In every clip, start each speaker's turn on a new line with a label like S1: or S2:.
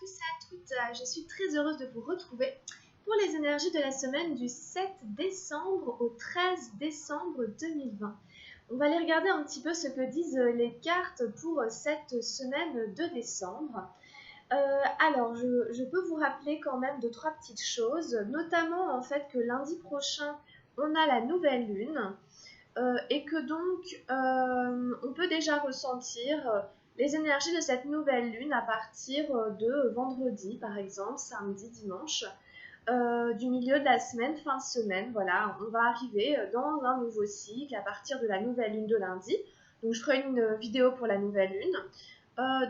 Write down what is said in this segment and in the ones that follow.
S1: tous et à toutes, je suis très heureuse de vous retrouver pour les énergies de la semaine du 7 décembre au 13 décembre 2020. On va aller regarder un petit peu ce que disent les cartes pour cette semaine de décembre. Alors, je peux vous rappeler quand même 2-3 petites choses, notamment en fait que lundi prochain, on a la nouvelle lune et que donc on peut déjà ressentir les énergies de cette nouvelle lune à partir de vendredi, par exemple, samedi, dimanche, du milieu de la semaine, fin de semaine. Voilà, on va arriver dans un nouveau cycle à partir de la nouvelle lune de lundi. Donc, je ferai une vidéo pour la nouvelle lune.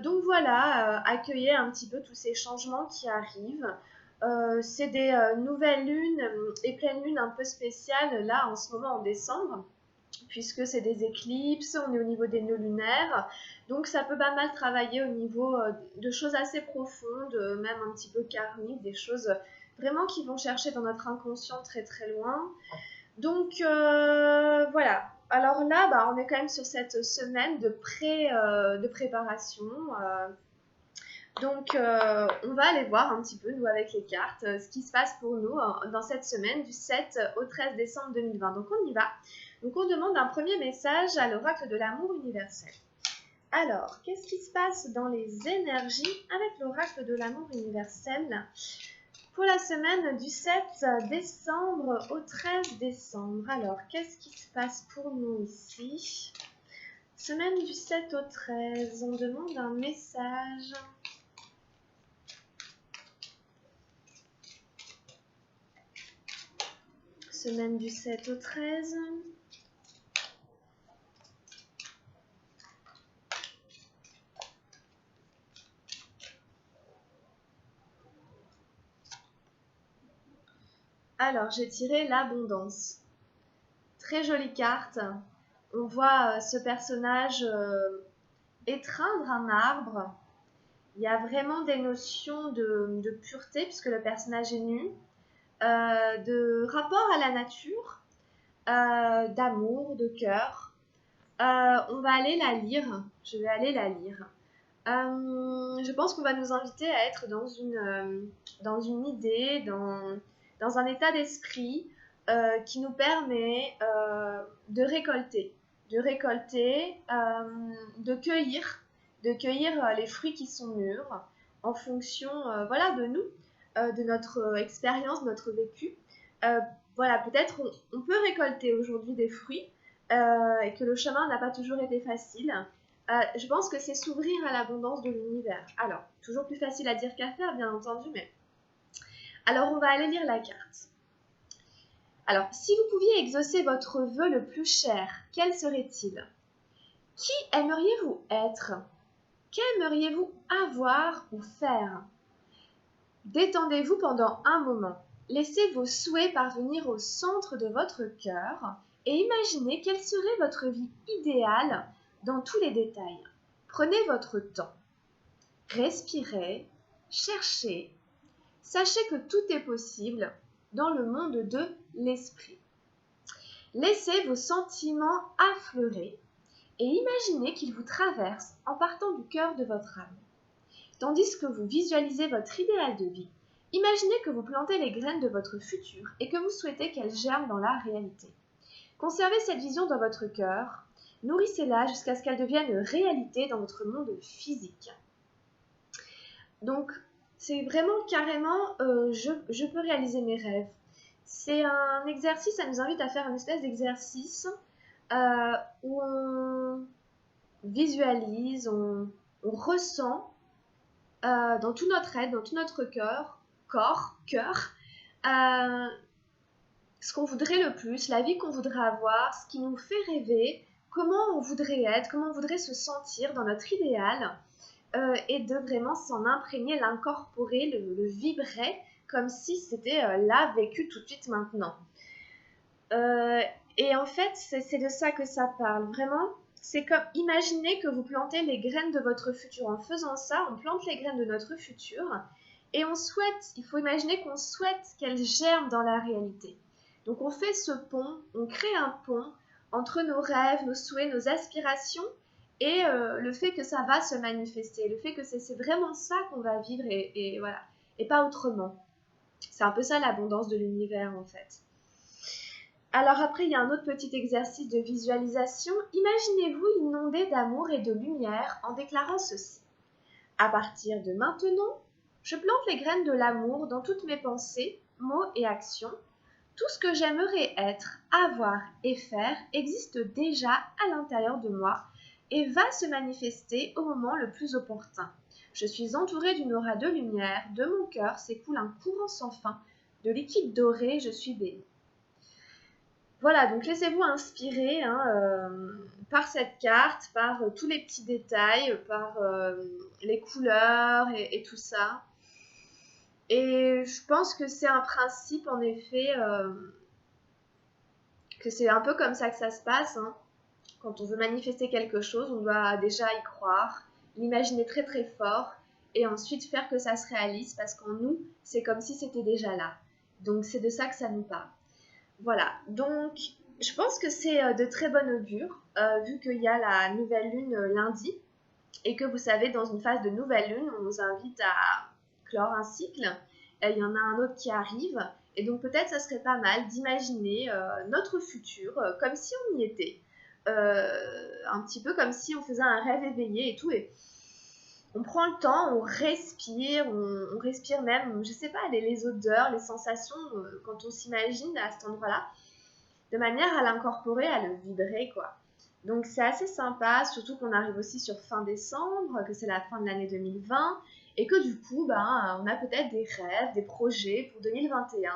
S1: Donc voilà, accueillez un petit peu tous ces changements qui arrivent. C'est des nouvelles lunes et pleines lunes un peu spéciales là en ce moment en décembre, puisque c'est des éclipses, on est au niveau des nœuds lunaires, donc ça peut pas mal travailler au niveau de choses assez profondes, même un petit peu karmiques, des choses vraiment qui vont chercher dans notre inconscient très très loin. Donc voilà, alors là on est quand même sur cette semaine de préparation. Donc on va aller voir un petit peu, nous avec les cartes, ce qui se passe pour nous dans cette semaine du 7 au 13 décembre 2020. Donc on y va. Donc on demande un premier message à l'oracle de l'amour universel. Alors, qu'est-ce qui se passe dans les énergies avec l'oracle de l'amour universel pour la semaine du 7 décembre au 13 décembre? Alors, qu'est-ce qui se passe pour nous ici? Semaine du 7 au 13, on demande un message. Semaine du 7 au 13. Alors, j'ai tiré l'abondance. Très jolie carte. On voit ce personnage étreindre un arbre. Il y a vraiment des notions de pureté, puisque le personnage est nu, de rapport à la nature, d'amour, de cœur. On va aller la lire. Je vais aller la lire. Je pense qu'on va nous inviter à être dans une idée, dans un état d'esprit qui nous permet de récolter, de cueillir les fruits qui sont mûrs en fonction voilà, de nous, de notre expérience, de notre vécu. Voilà, peut-être on peut récolter aujourd'hui des fruits et que le chemin n'a pas toujours été facile. Je pense que c'est s'ouvrir à l'abondance de l'univers. Alors, toujours plus facile à dire qu'à faire, bien entendu, mais... Alors, on va aller lire la carte. Alors, si vous pouviez exaucer votre vœu le plus cher, quel serait-il? Qui aimeriez-vous être? Qu'aimeriez-vous avoir ou faire? Détendez-vous pendant un moment. Laissez vos souhaits parvenir au centre de votre cœur et imaginez quelle serait votre vie idéale dans tous les détails. Prenez votre temps. Respirez, cherchez. Sachez que tout est possible dans le monde de l'esprit. Laissez vos sentiments affleurer et imaginez qu'ils vous traversent en partant du cœur de votre âme. Tandis que vous visualisez votre idéal de vie, imaginez que vous plantez les graines de votre futur et que vous souhaitez qu'elles germent dans la réalité. Conservez cette vision dans votre cœur, nourrissez-la jusqu'à ce qu'elle devienne réalité dans votre monde physique. Donc, c'est vraiment carrément je peux réaliser mes rêves. C'est un exercice, ça nous invite à faire une espèce d'exercice où on visualise, on ressent dans tout notre être, dans tout notre cœur, ce qu'on voudrait le plus, la vie qu'on voudrait avoir, ce qui nous fait rêver, comment on voudrait être, comment on voudrait se sentir dans notre idéal, et de vraiment s'en imprégner, l'incorporer, le vibrer, comme si c'était là, vécu tout de suite maintenant. Et en fait, c'est de ça que ça parle, vraiment. C'est comme, imaginez que vous plantez les graines de votre futur. En faisant ça, on plante les graines de notre futur et on souhaite, il faut imaginer qu'on souhaite qu'elles germent dans la réalité. Donc on fait ce pont, on crée un pont entre nos rêves, nos souhaits, nos aspirations et le fait que ça va se manifester, le fait que c'est vraiment ça qu'on va vivre et voilà, et pas autrement. C'est un peu ça l'abondance de l'univers en fait. Alors après, il y a un autre petit exercice de visualisation. Imaginez-vous inondé d'amour et de lumière en déclarant ceci. À partir de maintenant, je plante les graines de l'amour dans toutes mes pensées, mots et actions. Tout ce que j'aimerais être, avoir et faire existe déjà à l'intérieur de moi et va se manifester au moment le plus opportun. Je suis entourée d'une aura de lumière, de mon cœur s'écoule un courant sans fin, de liquide doré, je suis bénie. Voilà, donc laissez-vous inspirer par cette carte, par tous les petits détails, par les couleurs et tout ça. Et je pense que c'est un principe, en effet, que c'est un peu comme ça que ça se passe. Quand on veut manifester quelque chose, on doit déjà y croire, l'imaginer très très fort, et ensuite faire que ça se réalise, parce qu'en nous, c'est comme si c'était déjà là. Donc c'est de ça que ça nous parle. Voilà, donc je pense que c'est de très bon augure, vu qu'il y a la nouvelle lune lundi, et que vous savez, dans une phase de nouvelle lune, on nous invite à clore un cycle. Il y en a un autre qui arrive, et donc peut-être ça serait pas mal d'imaginer notre futur comme si on y était. Un petit peu comme si on faisait un rêve éveillé et tout, et on prend le temps, on respire, on respire même, je sais pas, les odeurs, les sensations, quand on s'imagine à cet endroit-là, de manière à l'incorporer, à le vibrer, quoi. Donc c'est assez sympa, surtout qu'on arrive aussi sur fin décembre, que c'est la fin de l'année 2020, et que du coup, on a peut-être des rêves, des projets pour 2021.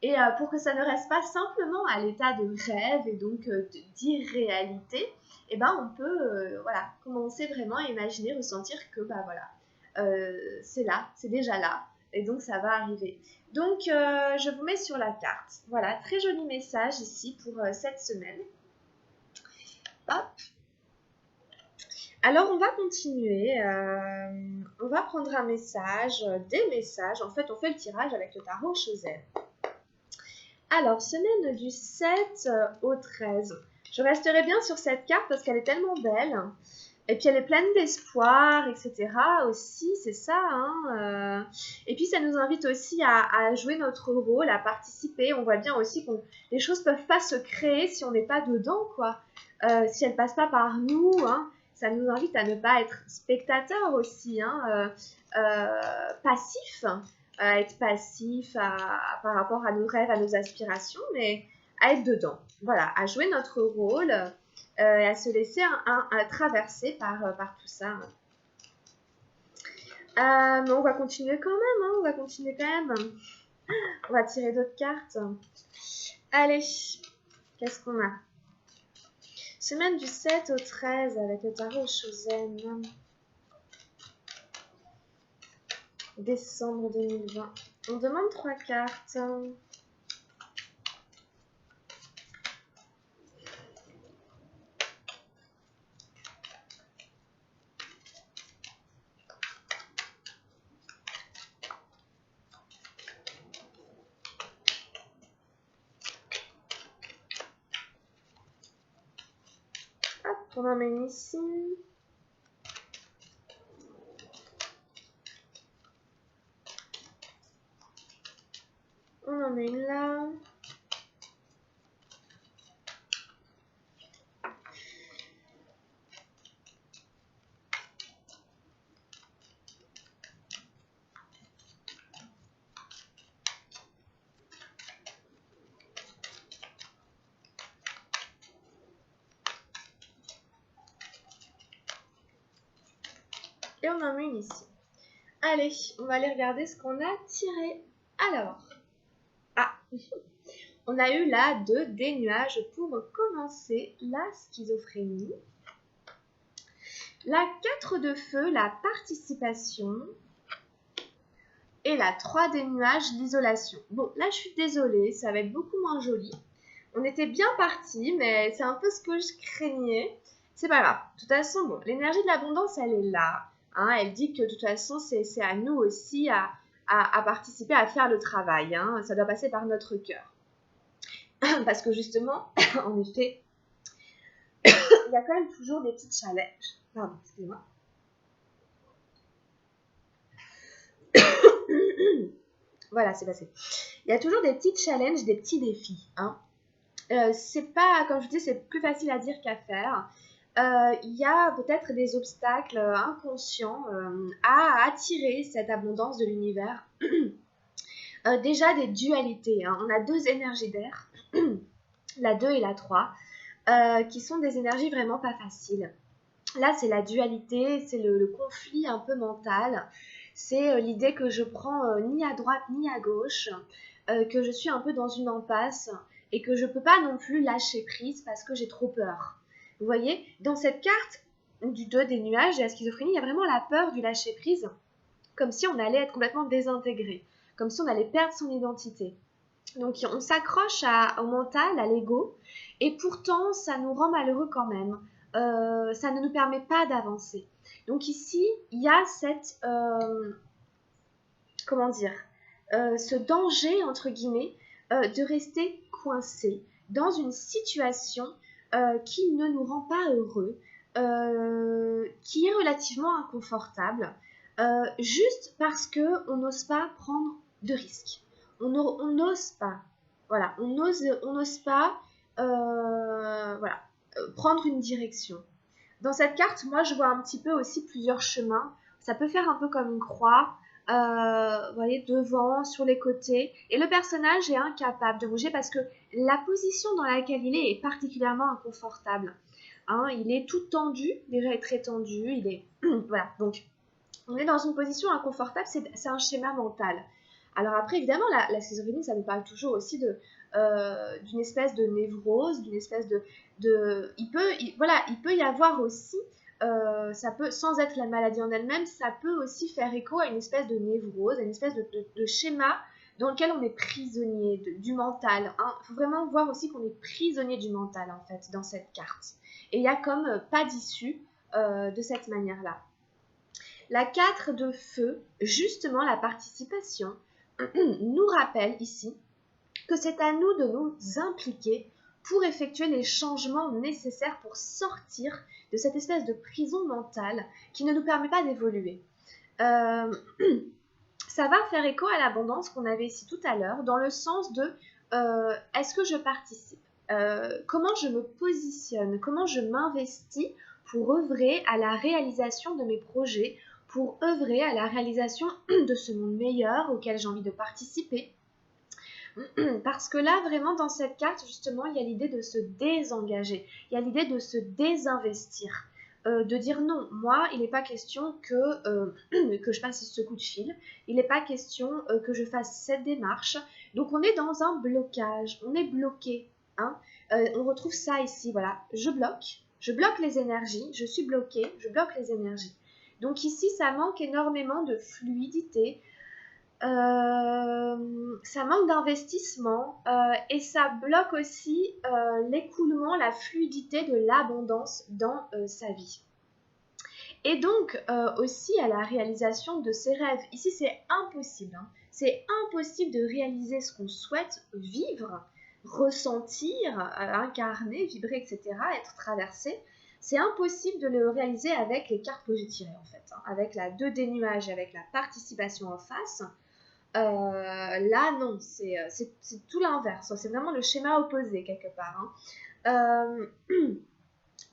S1: Et pour que ça ne reste pas simplement à l'état de rêve et donc d'irréalité, on peut commencer vraiment à imaginer, ressentir que c'est là, c'est déjà là, et donc ça va arriver. Donc je vous mets sur la carte. Voilà, très joli message ici pour cette semaine. Hop. Alors on va continuer, on va prendre un message, des messages. En fait, on fait le tirage avec le tarot Chosen. Alors, semaine du 7 au 13. Je resterai bien sur cette carte parce qu'elle est tellement belle. Et puis, elle est pleine d'espoir, etc. aussi, c'est ça. Et puis, ça nous invite aussi à jouer notre rôle, à participer. On voit bien aussi que les choses ne peuvent pas se créer si on n'est pas dedans, quoi. Si elles ne passent pas par nous, ça nous invite à ne pas être spectateur aussi, passif. À être passif par rapport à nos rêves, à nos aspirations, mais à être dedans. Voilà, à jouer notre rôle, et à se laisser traverser par tout ça. Mais on va continuer quand même, on va continuer quand même. On va tirer d'autres cartes. Allez, qu'est-ce qu'on a? Semaine du 7 au 13 avec le tarot Chosen. Décembre 2020. On demande 3 cartes. Hop, on emmène ici. On en met une là. Et on en met une ici. Allez, on va aller regarder ce qu'on a tiré. Alors, on a eu là 2 des nuages pour commencer la schizophrénie. La 4 de feu, la participation. Et la 3 des nuages, l'isolation. Bon, là je suis désolée, ça va être beaucoup moins joli. On était bien parti, mais c'est un peu ce que je craignais. C'est pas grave. De toute façon, bon, l'énergie de l'abondance, elle est là. Elle dit que de toute façon, c'est à nous aussi à participer, à faire le travail. Ça doit passer par notre cœur. Parce que justement, en effet, il y a quand même toujours des petits challenges. Pardon, excusez-moi. Voilà, c'est passé. Il y a toujours des petits challenges, des petits défis. Hein. C'est pas, comme je dis, c'est plus facile à dire qu'à faire. Il y a peut-être des obstacles inconscients à attirer cette abondance de l'univers. Déjà des dualités. Hein. On a 2 énergies d'air, la 2 et la 3, qui sont des énergies vraiment pas faciles. Là, c'est la dualité, c'est le conflit un peu mental. C'est l'idée que je prends ni à droite ni à gauche, que je suis un peu dans une impasse et que je peux pas non plus lâcher prise parce que j'ai trop peur. Vous voyez, dans cette carte du 2 des nuages et la schizophrénie, il y a vraiment la peur du lâcher prise, comme si on allait être complètement désintégré, comme si on allait perdre son identité. Donc on s'accroche au mental, à l'ego, et pourtant ça nous rend malheureux quand même. Ça ne nous permet pas d'avancer. Donc ici, il y a cette, comment dire, ce danger, entre guillemets, de rester coincé dans une situation qui ne nous rend pas heureux, qui est relativement inconfortable, juste parce qu'on n'ose pas prendre de risques. On n'ose pas. Voilà, on n'ose pas voilà, prendre une direction. Dans cette carte, moi, je vois un petit peu aussi plusieurs chemins. Ça peut faire un peu comme une croix, vous voyez, devant, sur les côtés. Et le personnage est incapable de bouger parce que la position dans laquelle il est particulièrement inconfortable. Hein, il est tout tendu, déjà il est très tendu, il est... voilà, donc on est dans une position inconfortable, c'est un schéma mental. Alors après, évidemment, la schizophrénie, ça nous parle toujours aussi d'une espèce de névrose, d'une espèce il peut y avoir aussi, ça peut, sans être la maladie en elle-même, ça peut aussi faire écho à une espèce de névrose, à une espèce de schéma dans lequel on est prisonnier du mental. Il faut vraiment voir aussi qu'on est prisonnier du mental, en fait, dans cette carte. Et il n'y a comme pas d'issue de cette manière-là. La 4 de feu, justement la participation, nous rappelle ici que c'est à nous de nous impliquer pour effectuer les changements nécessaires pour sortir de cette espèce de prison mentale qui ne nous permet pas d'évoluer. Ça va faire écho à l'abondance qu'on avait ici tout à l'heure, dans le sens de est-ce que je participe, comment je me positionne, comment je m'investis pour œuvrer à la réalisation de mes projets, pour œuvrer à la réalisation de ce monde meilleur auquel j'ai envie de participer. Parce que là, vraiment, dans cette carte, justement, il y a l'idée de se désengager, il y a l'idée de se désinvestir, de dire non, moi, il n'est pas question que je fasse ce coup de fil, il n'est pas question que je fasse cette démarche. Donc, on est dans un blocage, on est bloqué. Hein. On retrouve ça ici, voilà, je bloque les énergies, je suis bloquée, je bloque les énergies. Donc ici, ça manque énormément de fluidité, ça manque d'investissement et ça bloque aussi l'écoulement, la fluidité de l'abondance dans sa vie. Et donc aussi à la réalisation de ses rêves. Ici, c'est impossible. Hein. C'est impossible de réaliser ce qu'on souhaite vivre, ressentir, incarner, vibrer, etc., être traversé. C'est impossible de le réaliser avec les cartes que j'ai tirées en fait. Hein. Avec la 2 des nuages, avec la participation en face. Là, non, c'est tout l'inverse. C'est vraiment le schéma opposé quelque part. Hein.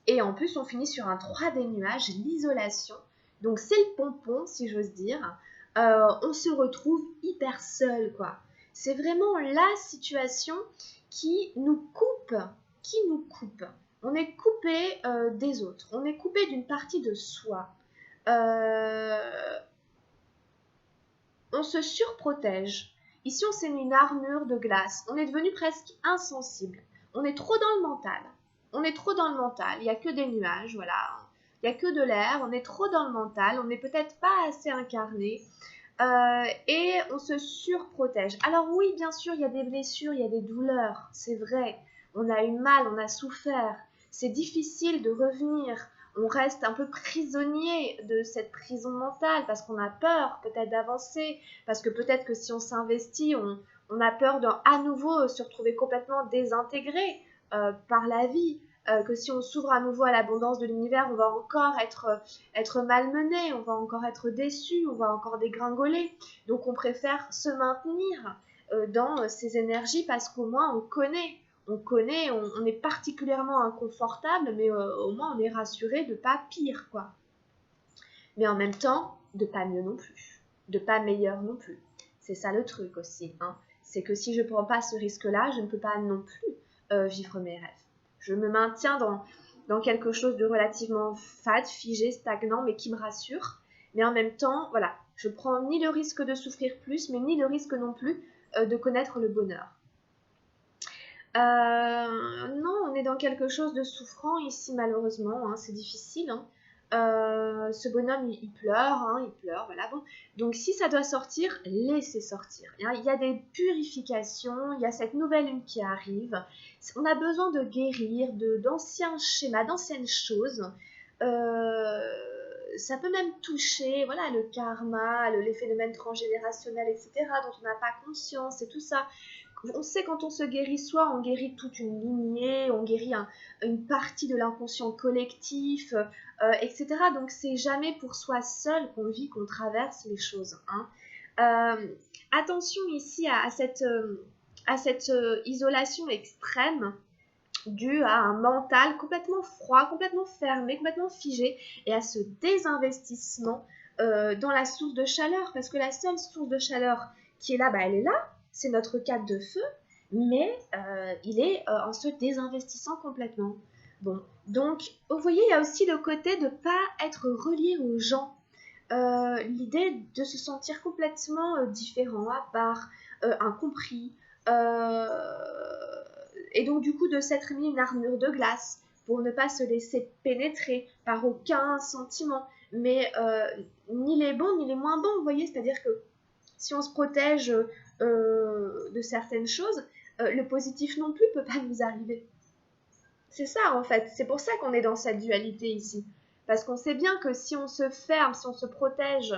S1: Et en plus, on finit sur un 3 des nuages, l'isolation. Donc, c'est le pompon, si j'ose dire. On se retrouve hyper seul, quoi. C'est vraiment la situation qui nous coupe. On est coupé des autres. On est coupé d'une partie de soi. On se surprotège. Ici, on s'est mis une armure de glace. On est devenu presque insensible. On est trop dans le mental. Il n'y a que des nuages, voilà. Il n'y a que de l'air. On est trop dans le mental. On n'est peut-être pas assez incarné. Et on se surprotège. Alors oui, bien sûr, il y a des blessures, il y a des douleurs. C'est vrai. On a eu mal, on a souffert. C'est difficile de revenir. On reste un peu prisonnier de cette prison mentale parce qu'on a peur peut-être d'avancer, parce que peut-être que si on s'investit, on a peur de à nouveau se retrouver complètement désintégré par la vie. que si on s'ouvre à nouveau à l'abondance de l'univers, on va encore être malmené, on va encore être déçu, on va encore dégringoler. Donc on préfère se maintenir dans ces énergies parce qu'au moins on est particulièrement inconfortable, mais au moins on est rassuré de pas pire, quoi. Mais en même temps, de pas mieux non plus, de pas meilleur non plus. C'est ça le truc aussi, hein. C'est que si je ne prends pas ce risque-là, je ne peux pas non plus vivre mes rêves. Je me maintiens dans quelque chose de relativement fade, figé, stagnant, mais qui me rassure. Mais en même temps, voilà, je prends ni le risque de souffrir plus, mais ni le risque non plus de connaître le bonheur. Non, on est dans quelque chose de souffrant ici, malheureusement, hein, c'est difficile, hein. Ce bonhomme, il pleure, hein, il pleure, voilà. Bon. Donc, si ça doit sortir, laissez sortir. Il y a des purifications, il y a cette nouvelle lune qui arrive. On a besoin de guérir d'anciens schémas, d'anciennes choses. Ça peut même toucher, voilà, le karma, les phénomènes transgénérationnels, etc., dont on n'a pas conscience et tout ça. On sait quand on se guérit, soit on guérit toute une lignée, on guérit une partie de l'inconscient collectif, etc. Donc c'est jamais pour soi seul qu'on vit, qu'on traverse les choses, hein. Attention ici à cette isolation extrême due à un mental complètement froid, complètement fermé, complètement figé, et à ce désinvestissement dans la source de chaleur, parce que la seule source de chaleur qui est là, elle est là, c'est notre cadre de feu, mais il est en se désinvestissant complètement. Bon, donc vous voyez, il y a aussi le côté de ne pas être relié aux gens. L'idée de se sentir complètement différent, à part, incompris, et donc du coup de s'être mis une armure de glace pour ne pas se laisser pénétrer par aucun sentiment, mais ni les bons ni les moins bons, vous voyez, c'est-à-dire que si on se protège de certaines choses, le positif non plus peut pas nous arriver. C'est ça en fait, c'est pour ça qu'on est dans cette dualité ici. Parce qu'on sait bien que si on se ferme, si on se protège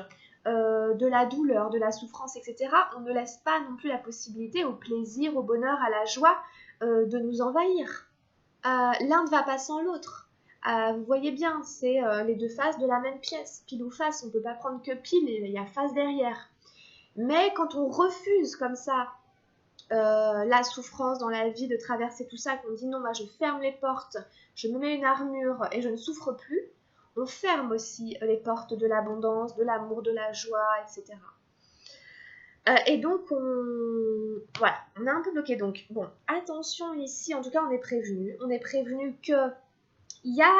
S1: de la douleur, de la souffrance, etc., on ne laisse pas non plus la possibilité au plaisir, au bonheur, à la joie de nous envahir. L'un ne va pas sans l'autre. Vous voyez bien, c'est les deux faces de la même pièce. Pile ou face, on ne peut pas prendre que pile, il y a face derrière. Mais quand on refuse comme ça la souffrance dans la vie, de traverser tout ça, qu'on dit non, moi je ferme les portes, je me mets une armure et je ne souffre plus, on ferme aussi les portes de l'abondance, de l'amour, de la joie, etc. Et donc, voilà, on est un peu bloqué. Donc, bon, attention ici, en tout cas, on est prévenu. On est prévenu que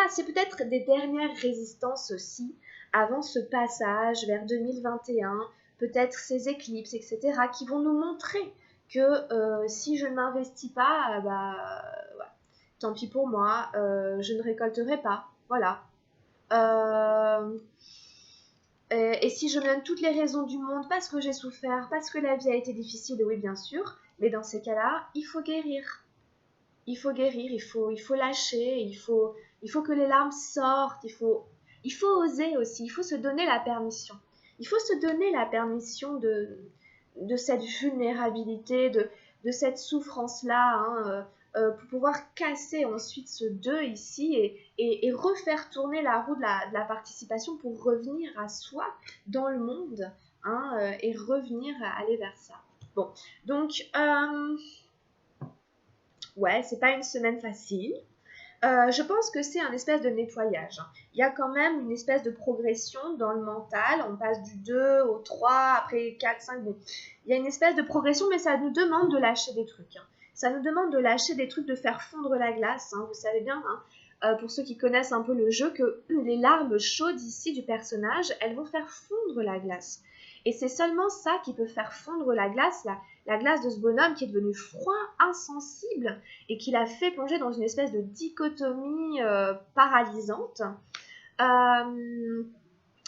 S1: c'est peut-être des dernières résistances aussi, avant ce passage vers 2021, peut-être ces éclipses, etc., qui vont nous montrer que si je ne m'investis pas, ouais, tant pis pour moi, je ne récolterai pas. Voilà. Et si je me donne toutes les raisons du monde parce que j'ai souffert, parce que la vie a été difficile, oui bien sûr, mais dans ces cas-là, il faut guérir. Il faut guérir, il faut lâcher, il faut que les larmes sortent, il faut oser aussi, il faut se donner la permission. Il faut se donner la permission de cette vulnérabilité, de cette souffrance-là, hein, pour pouvoir casser ensuite ce deuil ici et refaire tourner la roue de la participation pour revenir à soi dans le monde, hein, et revenir à aller vers ça. Bon, donc, ouais, c'est pas une semaine facile. Je pense que c'est un espèce de nettoyage. Il y a quand même une espèce de progression dans le mental. On passe du 2 au 3, après 4, 5. Bon. Il y a une espèce de progression, mais ça nous demande de lâcher des trucs, hein. Ça nous demande de lâcher des trucs, de faire fondre la glace, hein. Vous savez bien, hein, pour ceux qui connaissent un peu le jeu, que les larmes chaudes ici du personnage, elles vont faire fondre la glace. Et c'est seulement ça qui peut faire fondre la glace, la glace de ce bonhomme qui est devenu froid, insensible, et qui l'a fait plonger dans une espèce de dichotomie paralysante,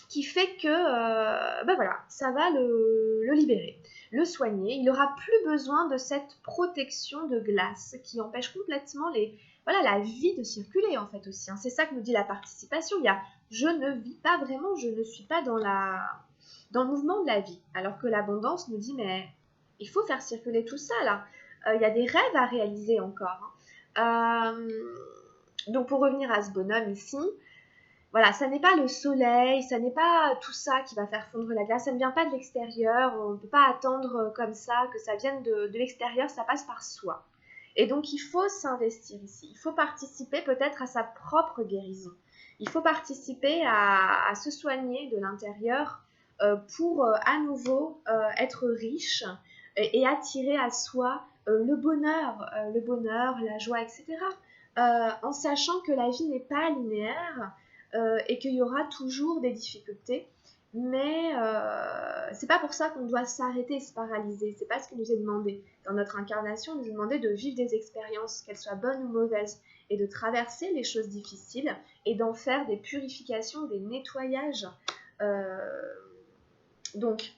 S1: qui fait que, voilà, ça va le libérer, le soigner. Il n'aura plus besoin de cette protection de glace qui empêche complètement la vie de circuler en fait aussi, hein. C'est ça que nous dit la participation. Je ne vis pas vraiment, je ne suis pas dans le mouvement de la vie. Alors que l'abondance nous dit, mais il faut faire circuler tout ça là. Il y a des rêves à réaliser encore, hein. Donc pour revenir à ce bonhomme ici, voilà, ça n'est pas le soleil, ça n'est pas tout ça qui va faire fondre la glace, ça ne vient pas de l'extérieur, on ne peut pas attendre comme ça que ça vienne de l'extérieur, ça passe par soi. Et donc il faut s'investir ici, il faut participer peut-être à sa propre guérison, il faut participer à se soigner de l'intérieur pour à nouveau être riche et attirer à soi le bonheur, la joie, etc. En sachant que la vie n'est pas linéaire, et qu'il y aura toujours des difficultés. Mais c'est pas pour ça qu'on doit s'arrêter et se paralyser. C'est pas ce qui nous est demandé. Dans notre incarnation, il nous est demandé de vivre des expériences, qu'elles soient bonnes ou mauvaises, et de traverser les choses difficiles et d'en faire des purifications, des nettoyages. Donc,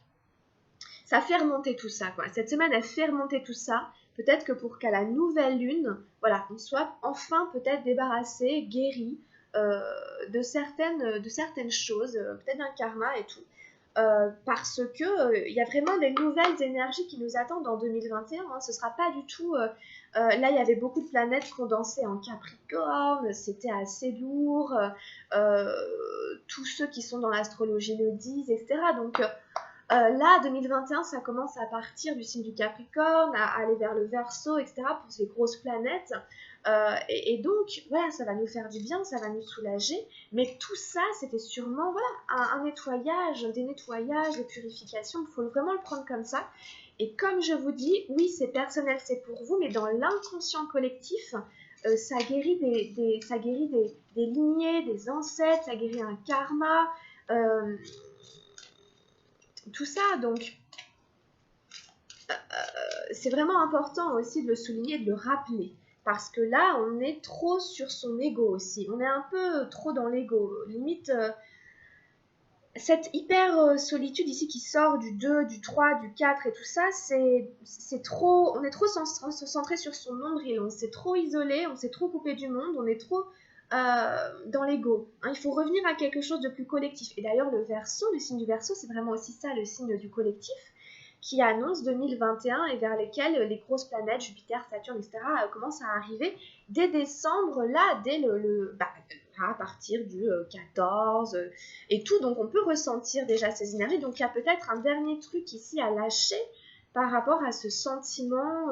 S1: ça fait remonter tout ça, quoi. Cette semaine, elle fait remonter tout ça. Peut-être que pour qu'à la nouvelle lune, voilà, on soit enfin peut-être débarrassé, guéri de certaines choses, peut-être d'un karma et tout. Parce que il y a vraiment des nouvelles énergies qui nous attendent en 2021. Hein. Ce sera pas du tout. Là, il y avait beaucoup de planètes condensées en Capricorne. C'était assez lourd. Tous ceux qui sont dans l'astrologie le disent, etc. Donc là, 2021, ça commence à partir du signe du Capricorne, à aller vers le Verseau, etc. pour ces grosses planètes. Et donc, voilà, ça va nous faire du bien, ça va nous soulager. Mais tout ça, c'était sûrement voilà, un nettoyage, des nettoyages, des purifications. Il faut vraiment le prendre comme ça. Et comme je vous dis, oui, c'est personnel, c'est pour vous, mais dans l'inconscient collectif, ça guérit des lignées, des ancêtres, ça guérit un karma. Tout ça, donc c'est vraiment important aussi de le souligner, de le rappeler. Parce que là, on est trop sur son ego aussi. On est un peu trop dans l'ego. Limite, cette hyper solitude ici qui sort du 2, du 3, du 4 et tout ça, c'est trop. On est trop centré sur son nombril. On s'est trop isolé, on s'est trop coupé du monde, on est trop dans l'ego. Hein, il faut revenir à quelque chose de plus collectif. Et d'ailleurs, le Verseau, le signe du Verseau, c'est vraiment aussi ça, le signe du collectif, qui annonce 2021 et vers lesquels les grosses planètes, Jupiter, Saturne, etc., commencent à arriver dès décembre, là, dès à partir du 14 et tout. Donc on peut ressentir déjà ces énergies. Donc il y a peut-être un dernier truc ici à lâcher par rapport à ce sentiment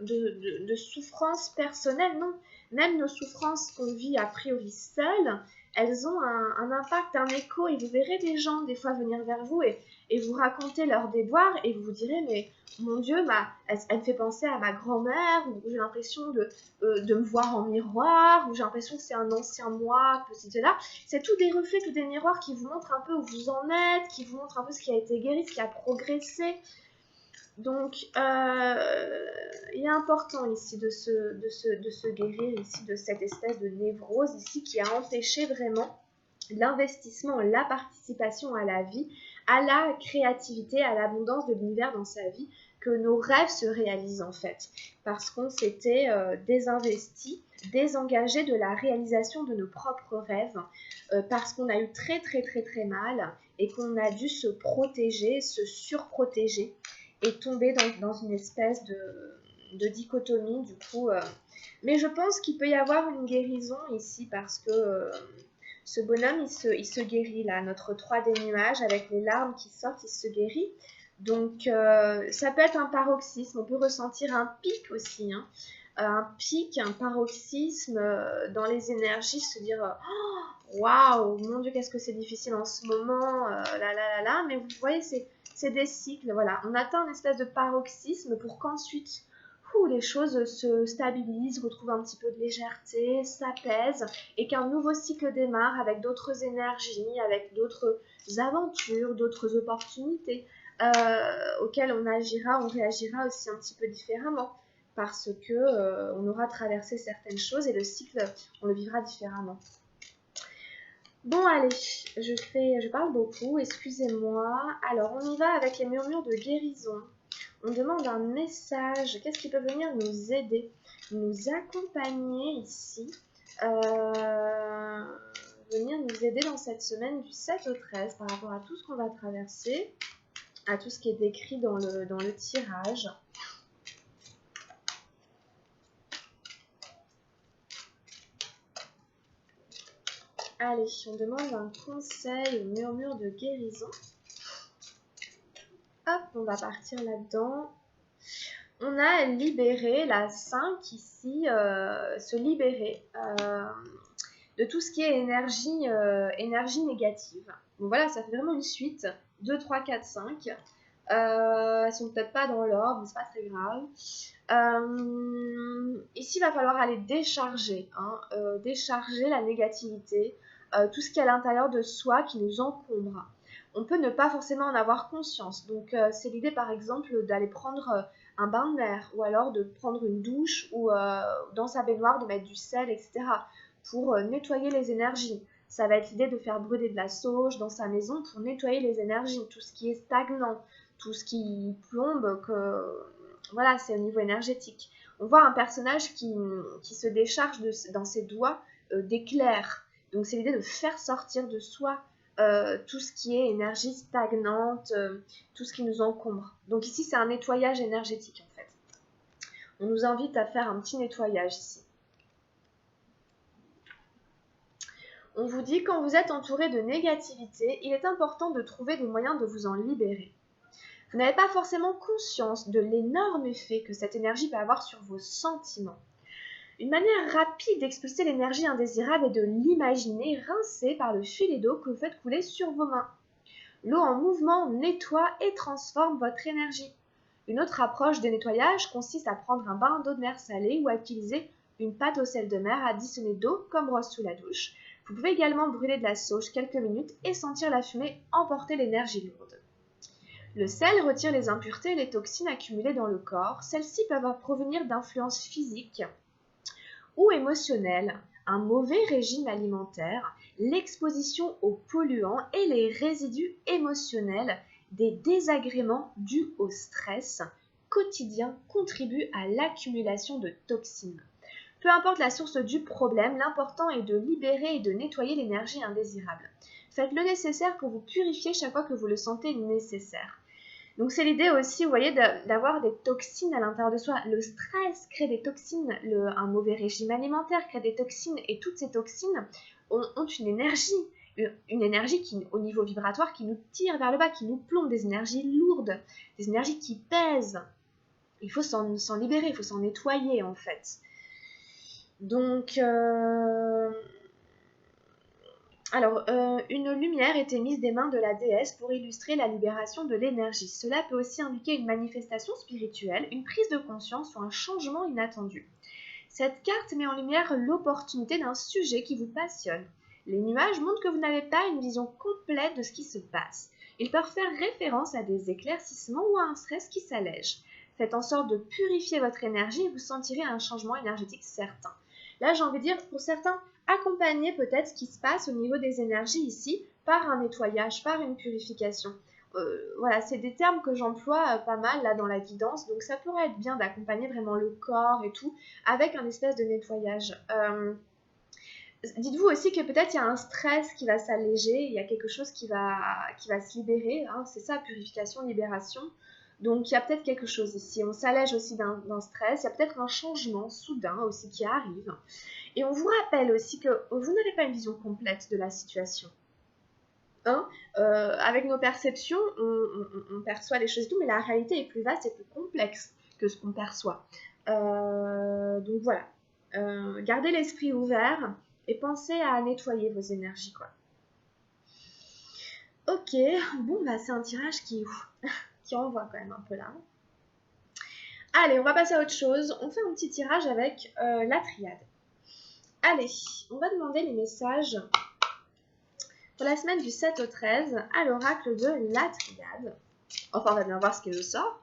S1: de souffrance personnelle. Non, même nos souffrances qu'on vit a priori seules, elles ont un impact, un écho, et vous verrez des gens des fois venir vers vous et vous raconter leurs déboires et vous vous direz mais mon Dieu, elle me fait penser à ma grand-mère, ou j'ai l'impression de me voir en miroir, ou j'ai l'impression que c'est un ancien moi, ceci, là. C'est tous des reflets, tous des miroirs qui vous montrent un peu où vous en êtes, qui vous montrent un peu ce qui a été guéri, ce qui a progressé. Donc, il est important ici de se guérir ici de cette espèce de névrose ici qui a empêché vraiment l'investissement, la participation à la vie, à la créativité, à l'abondance de l'univers dans sa vie, que nos rêves se réalisent en fait, parce qu'on s'était désinvesti, désengagé de la réalisation de nos propres rêves, parce qu'on a eu très très très très mal et qu'on a dû se protéger, se surprotéger et tomber dans une espèce de dichotomie du coup. Mais je pense qu'il peut y avoir une guérison ici parce que ce bonhomme, il se guérit là, notre 3 des nuages, avec les larmes qui sortent, il se guérit. Donc, ça peut être un paroxysme, on peut ressentir un pic aussi, hein. Un pic, un paroxysme dans les énergies, se dire waouh, mon Dieu, qu'est-ce que c'est difficile en ce moment, là. Mais vous voyez, c'est des cycles, voilà. On atteint une espèce de paroxysme pour qu'ensuite, les choses se stabilisent, retrouvent un petit peu de légèreté, s'apaisent et qu'un nouveau cycle démarre avec d'autres énergies, avec d'autres aventures, d'autres opportunités auxquelles on agira, on réagira aussi un petit peu différemment parce que on aura traversé certaines choses et le cycle, on le vivra différemment. Bon allez, je parle beaucoup, excusez-moi. Alors on y va avec les murmures de guérison. On demande un message. Qu'est-ce qui peut venir nous aider, nous accompagner ici, venir nous aider dans cette semaine du 7 au 13 par rapport à tout ce qu'on va traverser, à tout ce qui est décrit dans le tirage. Allez, on demande un conseil au murmure de guérison. Hop, on va partir là-dedans. On a libéré la 5 ici, se libérer de tout ce qui est énergie négative. Donc voilà, ça fait vraiment une suite. 2, 3, 4, 5. Elles sont peut-être pas dans l'ordre, mais c'est pas très grave. Ici, il va falloir aller décharger, décharger la négativité, tout ce qui est à l'intérieur de soi qui nous encombre. On peut ne pas forcément en avoir conscience. Donc, c'est l'idée, par exemple, d'aller prendre un bain de mer, ou alors de prendre une douche, ou dans sa baignoire, de mettre du sel, etc., pour nettoyer les énergies. Ça va être l'idée de faire brûler de la sauge dans sa maison pour nettoyer les énergies, tout ce qui est stagnant, tout ce qui plombe, voilà, c'est au niveau énergétique. On voit un personnage qui se décharge dans ses doigts d'éclairs. Donc c'est l'idée de faire sortir de soi tout ce qui est énergie stagnante, tout ce qui nous encombre. Donc ici, c'est un nettoyage énergétique en fait. On nous invite à faire un petit nettoyage ici. On vous dit, quand vous êtes entouré de négativité, il est important de trouver des moyens de vous en libérer. Vous n'avez pas forcément conscience de l'énorme effet que cette énergie peut avoir sur vos sentiments. Une manière rapide d'expulser l'énergie indésirable est de l'imaginer rincée par le filet d'eau que vous faites couler sur vos mains. L'eau en mouvement nettoie et transforme votre énergie. Une autre approche de nettoyage consiste à prendre un bain d'eau de mer salée ou à utiliser une pâte au sel de mer additionnée d'eau comme brosse sous la douche. Vous pouvez également brûler de la sauge quelques minutes et sentir la fumée emporter l'énergie lourde. Le sel retire les impuretés et les toxines accumulées dans le corps. Celles-ci peuvent provenir d'influences physiques ou émotionnelles, un mauvais régime alimentaire, l'exposition aux polluants et les résidus émotionnels des désagréments dus au stress quotidien contribuent à l'accumulation de toxines. Peu importe la source du problème, l'important est de libérer et de nettoyer l'énergie indésirable. Faites le nécessaire pour vous purifier chaque fois que vous le sentez nécessaire. Donc c'est l'idée aussi, vous voyez, d'avoir des toxines à l'intérieur de soi. Le stress crée des toxines, un mauvais régime alimentaire crée des toxines, et toutes ces toxines ont une énergie qui, au niveau vibratoire, qui nous tire vers le bas, qui nous plombe, des énergies lourdes, des énergies qui pèsent. Il faut s'en libérer, il faut s'en nettoyer en fait. Donc, une lumière est émise des mains de la déesse pour illustrer la libération de l'énergie. Cela peut aussi indiquer une manifestation spirituelle, une prise de conscience ou un changement inattendu. Cette carte met en lumière l'opportunité d'un sujet qui vous passionne. Les nuages montrent que vous n'avez pas une vision complète de ce qui se passe. Ils peuvent faire référence à des éclaircissements ou à un stress qui s'allège. Faites en sorte de purifier votre énergie et vous sentirez un changement énergétique certain. Là, j'ai envie de dire, pour certains, accompagnez peut-être ce qui se passe au niveau des énergies ici par un nettoyage, par une purification. Voilà, c'est des termes que j'emploie pas mal là dans la guidance, donc ça pourrait être bien d'accompagner vraiment le corps et tout avec un espèce de nettoyage. Dites-vous aussi que peut-être il y a un stress qui va s'alléger, il y a quelque chose qui va se libérer, hein, c'est ça, purification, libération. Donc il y a peut-être quelque chose ici, on s'allège aussi d'un stress, il y a peut-être un changement soudain aussi qui arrive. Et on vous rappelle aussi que vous n'avez pas une vision complète de la situation. Avec nos perceptions, on perçoit les choses et tout, mais la réalité est plus vaste et plus complexe que ce qu'on perçoit. Donc voilà, gardez l'esprit ouvert et pensez à nettoyer vos énergies, quoi. Ok, bon, bah c'est un tirage qui envoie quand même un peu là. Allez, on va passer à autre chose. On fait un petit tirage avec la triade. Allez, on va demander les messages pour la semaine du 7 au 13 à l'oracle de la triade. Enfin, on va bien voir ce qu'il nous sort.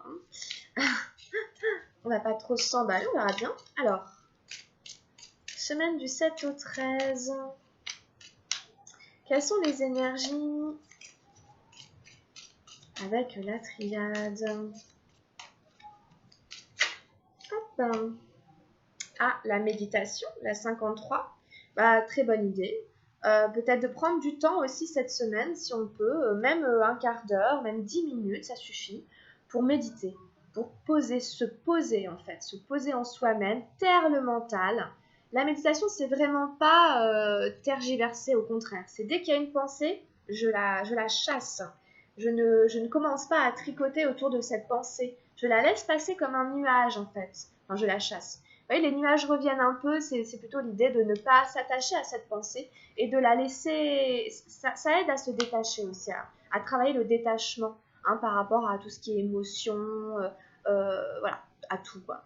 S1: Hein. On va pas trop s'emballer, on verra bien. Alors, semaine du 7 au 13. Quelles sont les énergies avec la triade? Hop. Ah, la méditation, la 53. Bah, très bonne idée. Peut-être de prendre du temps aussi cette semaine, si on peut, même un quart d'heure, même 10 minutes, ça suffit, pour méditer, pour se poser en fait, se poser en soi-même, taire le mental La méditation, c'est vraiment pas tergiverser, au contraire. C'est dès qu'il y a une pensée, je la chasse. Je ne commence pas à tricoter autour de cette pensée. Je la laisse passer comme un nuage, en fait. Enfin, je la chasse. Vous voyez, les nuages reviennent un peu, c'est plutôt l'idée de ne pas s'attacher à cette pensée et de la laisser... Ça aide à se détacher aussi, à travailler le détachement hein, par rapport à tout ce qui est émotion, voilà, à tout, quoi.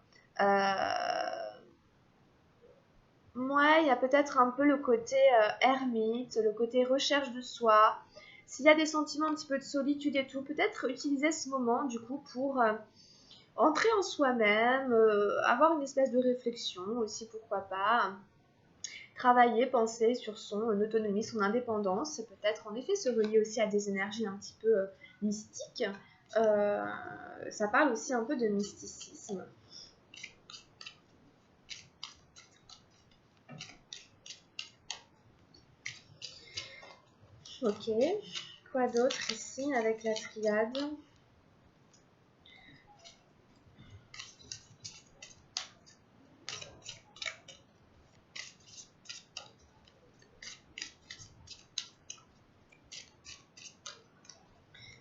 S1: Ouais, il y a peut-être un peu le côté ermite, le côté recherche de soi. S'il y a des sentiments un petit peu de solitude et tout, peut-être utiliser ce moment du coup pour entrer en soi-même, avoir une espèce de réflexion aussi, pourquoi pas. Travailler, penser sur son autonomie, son indépendance, peut-être en effet se relier aussi à des énergies un petit peu mystiques. Ça parle aussi un peu de mysticisme. Ok, quoi d'autre ici avec la triade?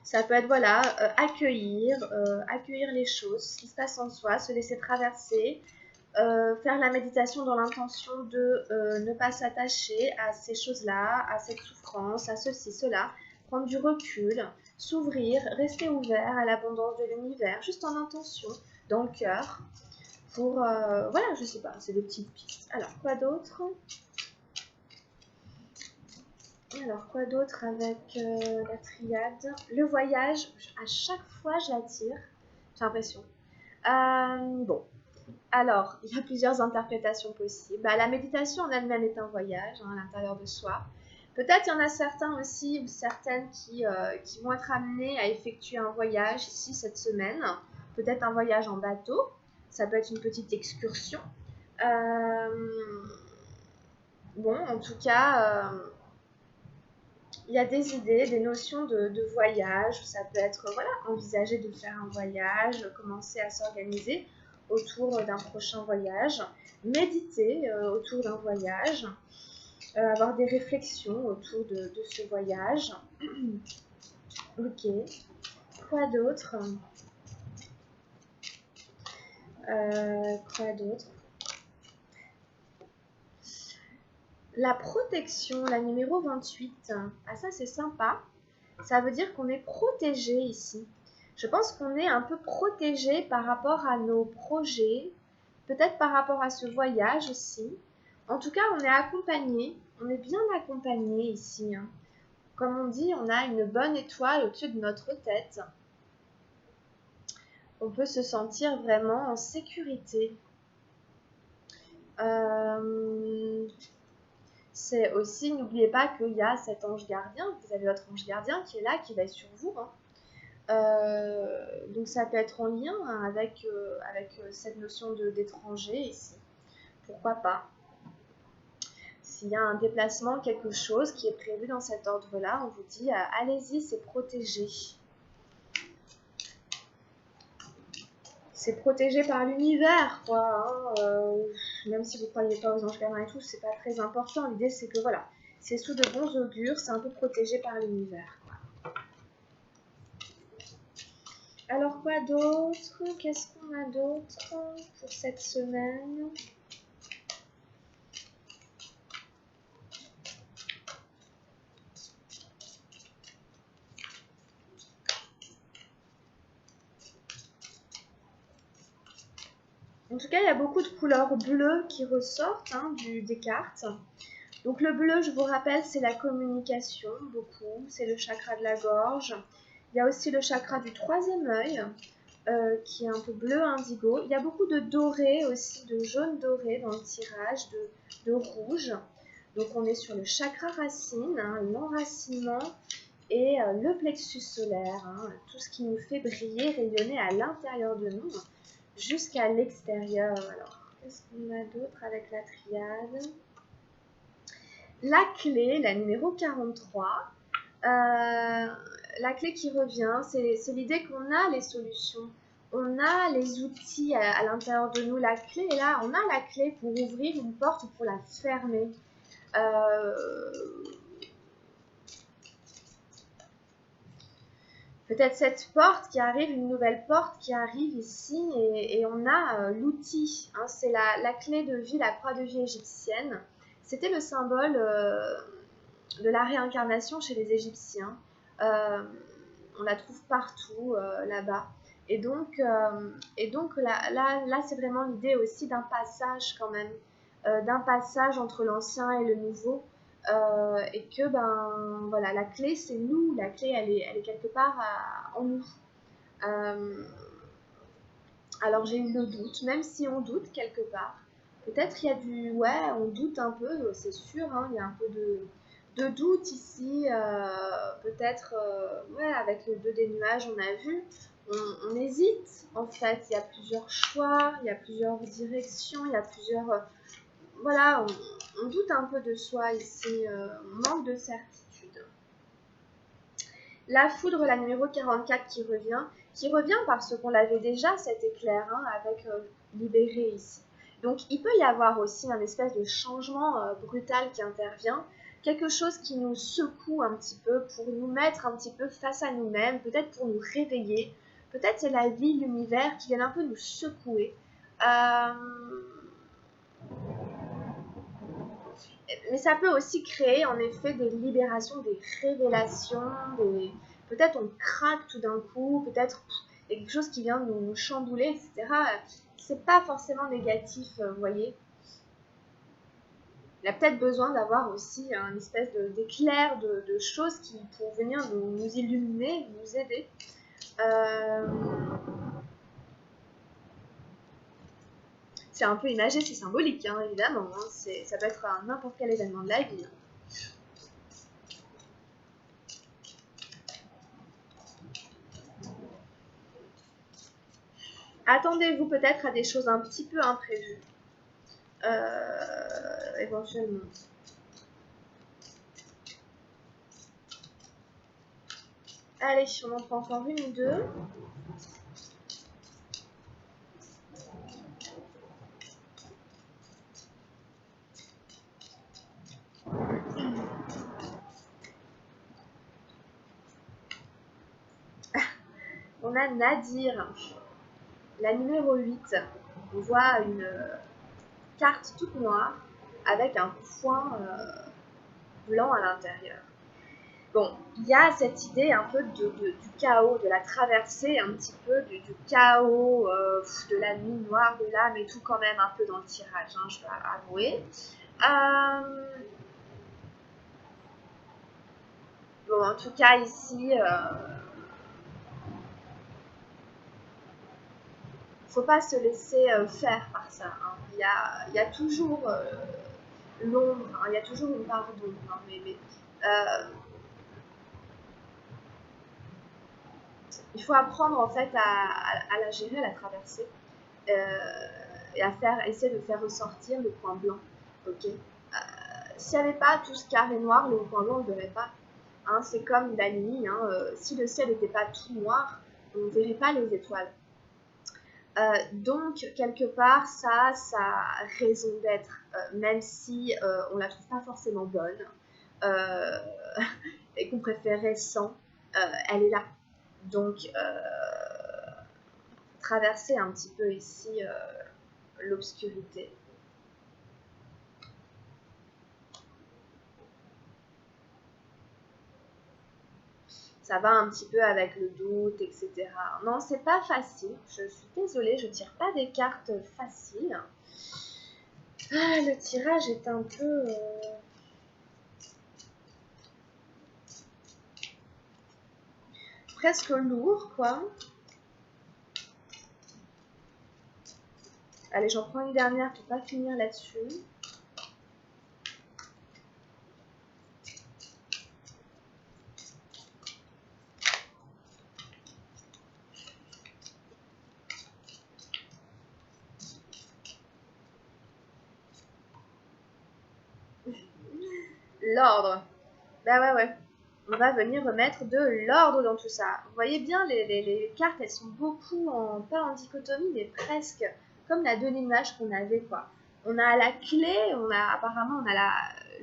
S1: Ça peut être, voilà, accueillir les choses, ce qui se passe en soi, se laisser traverser, faire la méditation dans l'intention de ne pas s'attacher à ces choses-là, à cette souffrance, à ceci, cela, prendre du recul, s'ouvrir, rester ouvert à l'abondance de l'univers, juste en intention, dans le cœur, pour, voilà, je sais pas, c'est des petites pistes. Alors, quoi d'autre? Alors, quoi d'autre avec la triade? Le voyage, à chaque fois je l'attire, j'ai l'impression. Bon, alors, il y a plusieurs interprétations possibles. Bah, la méditation en elle-même est un voyage hein, à l'intérieur de soi. Peut-être il y en a certains aussi ou certaines qui vont être amenés à effectuer un voyage ici cette semaine. Peut-être un voyage en bateau, ça peut être une petite excursion. Bon, en tout cas, il y a des idées, des notions de voyage. Ça peut être voilà, envisager de faire un voyage, commencer à s'organiser autour d'un prochain voyage, méditer autour d'un voyage, avoir des réflexions autour de ce voyage. Ok, quoi d'autre? Quoi d'autre? La protection, la numéro 28. Ah ça c'est sympa. Ça veut dire qu'on est protégé ici. Je pense qu'on est un peu protégé par rapport à nos projets, peut-être par rapport à ce voyage aussi. En tout cas, on est accompagné, on est bien accompagné ici. Hein. Comme on dit, on a une bonne étoile au-dessus de notre tête. On peut se sentir vraiment en sécurité. C'est aussi, n'oubliez pas qu'il y a cet ange gardien, vous avez votre ange gardien qui est là, qui veille sur vous. Hein. Donc ça peut être en lien hein, avec cette notion d'étranger ici. Pourquoi pas? S'il y a un déplacement, quelque chose qui est prévu dans cet ordre-là, on vous dit allez-y, c'est protégé. C'est protégé par l'univers, quoi. Hein, même si vous ne croyez pas aux anges gardiens et tout, c'est pas très important. L'idée, c'est que voilà, c'est sous de bons augures, c'est un peu protégé par l'univers. Alors quoi d'autre? Qu'est-ce qu'on a d'autre pour cette semaine? En tout cas, il y a beaucoup de couleurs bleues qui ressortent hein, des cartes. Donc le bleu, je vous rappelle, c'est la communication, beaucoup. C'est le chakra de la gorge. Il y a aussi le chakra du troisième œil, qui est un peu bleu indigo. Il y a beaucoup de doré aussi, de jaune doré dans le tirage, de rouge. Donc on est sur le chakra racine, hein, l'enracinement et le plexus solaire, hein, tout ce qui nous fait briller, rayonner à l'intérieur de nous jusqu'à l'extérieur. Alors, qu'est-ce qu'on a d'autre avec la triade? La clé, la numéro 43, la clé qui revient, c'est l'idée qu'on a les solutions. on a les outils à l'intérieur de nous, la clé est là, on a la clé pour ouvrir une porte ou pour la fermer. Peut-être cette porte qui arrive, une nouvelle porte qui arrive ici, et on a l'outil, hein, c'est la clé de vie, la croix de vie égyptienne. C'était le symbole de la réincarnation chez les Égyptiens. On la trouve partout là-bas. Et donc là c'est vraiment l'idée aussi d'un passage quand même, d'un passage entre l'ancien et le nouveau. Et que voilà, la clé c'est nous, la clé elle est quelque part en nous. Alors j'ai eu le doute, même si on doute quelque part, peut-être il y a on doute un peu, c'est sûr, hein, il y a un peu de doute ici, peut-être, avec le 2 des nuages on a vu, on hésite en fait, il y a plusieurs choix, il y a plusieurs directions, il y a plusieurs, voilà, on doute un peu de soi ici, on manque de certitude. La foudre, la numéro 44 qui revient parce qu'on l'avait déjà cet éclair, hein, avec libéré ici. Donc il peut y avoir aussi un espèce de changement brutal qui intervient, quelque chose qui nous secoue un petit peu pour nous mettre un petit peu face à nous-mêmes, peut-être pour nous réveiller, peut-être c'est la vie, l'univers qui viennent un peu nous secouer. Mais ça peut aussi créer en effet des libérations, des révélations, peut-être on craque tout d'un coup, peut-être il y a quelque chose qui vient nous chambouler, etc. C'est pas forcément négatif, vous voyez. Il a peut-être besoin d'avoir aussi un espèce d'éclair de choses qui pour venir nous illuminer, nous aider. C'est un peu imagé, c'est symbolique, hein, évidemment. Hein. Ça peut être n'importe quel événement de la vie. Attendez-vous peut-être à des choses un petit peu imprévues. Éventuellement. Allez, on en prend encore une ou deux. On a Nadir, la numéro 8. On voit une carte toute noire avec un point blanc à l'intérieur. Bon, il y a cette idée un peu du chaos, de la traversée, un petit peu du chaos, de la nuit noire, de l'âme et tout quand même un peu dans le tirage, hein, je dois avouer. Bon, en tout cas ici, faut pas se laisser faire par ça. Hein. Il y a toujours l'ombre, hein, il y a toujours une part d'ombre, hein, mais il faut apprendre en fait à la gérer, à la traverser, et à essayer de faire ressortir le point blanc. Ok. S'il n'y avait pas tout ce carré noir, le point blanc on ne le verrait pas. Hein, c'est comme la nuit. Hein, si le ciel n'était pas tout noir, on ne verrait pas les étoiles. Donc, quelque part, ça a sa raison d'être, même si on ne la trouve pas forcément bonne et qu'on préférait sans, elle est là. Donc, traverser un petit peu ici l'obscurité. Ça va un petit peu avec le doute, etc. Non, c'est pas facile. Je suis désolée, je tire pas des cartes faciles. Ah, le tirage est un peu... presque lourd, quoi. Allez, j'en prends une dernière pour pas finir là-dessus. L'ordre. Bah ouais. on va venir remettre de l'ordre dans tout ça. Vous voyez bien, les cartes, elles sont beaucoup, pas en dichotomie, mais presque comme la deux limages qu'on avait, quoi. On a la clé, apparemment, on a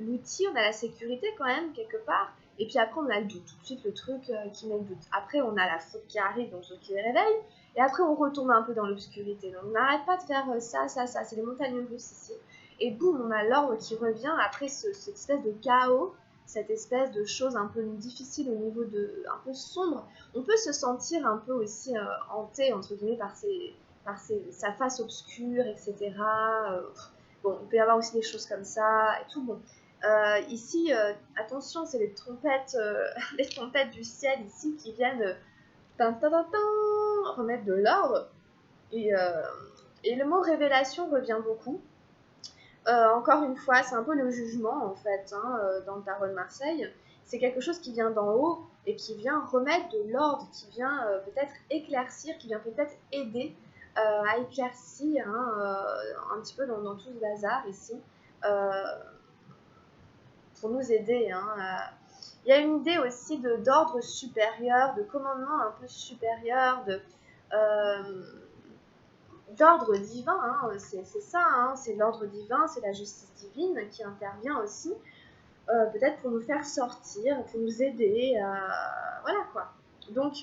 S1: l'outil, on a la sécurité quand même, quelque part. Et puis après, on a le doute, tout de suite le truc qui met le doute. Après, on a la faute qui arrive, donc ce qui les réveille. Et après, on retombe un peu dans l'obscurité. Donc, on n'arrête pas de faire ça. C'est les montagnes russes ici. Et boum, on a l'ordre qui revient après cette espèce de chaos, cette espèce de chose un peu difficile au niveau un peu sombre. On peut se sentir un peu aussi hanté, entre guillemets, par sa face obscure, etc. Bon, il peut y avoir aussi des choses comme ça et tout. Bon. Ici, attention, c'est les trompettes, les trompettes du ciel ici qui viennent remettre de l'ordre. Et le mot révélation revient beaucoup. Encore une fois, c'est un peu le jugement en fait dans le tarot de Marseille. C'est quelque chose qui vient d'en haut et qui vient remettre de l'ordre, qui vient peut-être éclaircir, qui vient peut-être aider à éclaircir un petit peu dans tout ce bazar ici. Pour nous aider. Il y a une idée aussi d'ordre supérieur, de commandement un peu supérieur, d'ordre divin, c'est ça, c'est l'ordre divin, c'est la justice divine qui intervient aussi, peut-être pour nous faire sortir, pour nous aider, voilà quoi. Donc,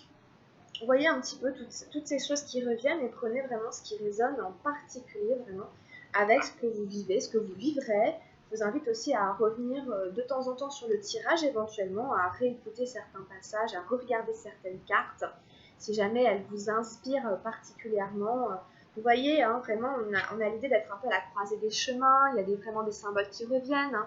S1: vous voyez un petit peu toutes ces choses qui reviennent et prenez vraiment ce qui résonne en particulier vraiment avec ce que vous vivez, ce que vous vivrez. Je vous invite aussi à revenir de temps en temps sur le tirage éventuellement, à réécouter certains passages, à regarder certaines cartes, si jamais elles vous inspirent particulièrement. Vous voyez, vraiment, on a l'idée d'être un peu à la croisée des chemins, il y a vraiment des symboles qui reviennent.